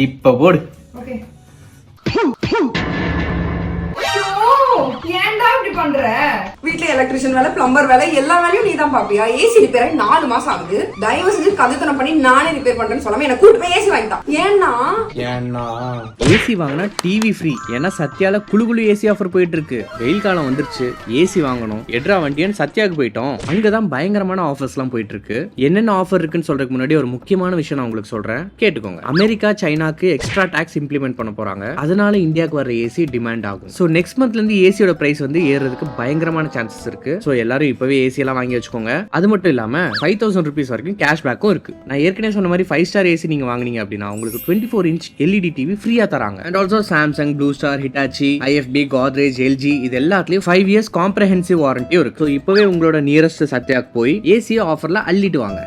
இப்ப போடு. ஓகே. ஏன்டா இப்படி பண்ற? வீட்ல எலக்ட்ரிஷியன் வேலை, பிளம்பர் வேலை, எல்லா வேலையும் நீ தான் பாப்பியா? ஏசி ரிப்பேர் ஆகி 4 மாசம் ஆகுது. தயவு செஞ்சு கதைத்தனம் பண்ணி நானே ரிப்பேர் பண்றேன்னு சொல்லாம என்ன கூட்டு போய் ஏசி வாங்கிட்டான். ஏன்னா ஏசி வாங்கினா டிவி ஃப்ரீ. ஏன்னா சத்யால குளு ஏசி ஆஃபர் போயிட்டு இருக்கு. வெயில் காலம் வந்துருச்சு, ஏசி வாங்கணும், எட்ரா வண்டியன்னு சத்யாவுக்கு போயிட்டோம். அங்கதான் பயங்கரமான ஆஃபர்ஸ் எல்லாம் போயிட்டு இருக்கு. என்னென்ன ஆஃபர் இருக்குன்னு சொல்றதுக்கு முன்னாடி ஒரு முக்கியமான விஷயம் நான் உங்களுக்கு சொல்றேன், கேட்டுக்கோங்க. அமெரிக்கா சைனாக்கு எக்ஸ்ட்ரா டாக்ஸ் இம்ப்ளிமெண்ட் பண்ண போறாங்க. அதனால இந்தியாவுக்கு வர ஏசி டிமாண்ட் ஆகும். ஸோ நெக்ஸ்ட் மந்த்ல இருந்து ஏசியோட பிரைஸ் வந்து ஏறதுக்கு பயங்கரமான சான்சஸ் இருக்கு. ஸோ எல்லாரும் இப்பவே ஏசி எல்லாம் வாங்கி வச்சுக்கோங்க. அது மட்டும் இல்லாம 5000 rupees வரைக்கும் கேஷ் பேக்கும் இருக்கு. நான் ஏற்கனவே சொன்ன மாதிரி 5 ஸ்டார் ஏசி நீங்க வாங்குனீங்க அப்படின்னா உங்களுக்கு 24 inch LED டிவி ஃப்ரீயா தராங்க. And also Samsung, blue star, Hitachi, IFB, Godrej, LG இது எல்லாத்துலயும் 5 years காம்ப்ரஹென்சிவ் வாரண்டியும் இருக்கு. ஸோ இப்பவே உங்களோட நியரஸ்ட் சத்யாக்கு போய் ஏசியை ஆஃபர்ல அள்ளிட்டு வாங்க.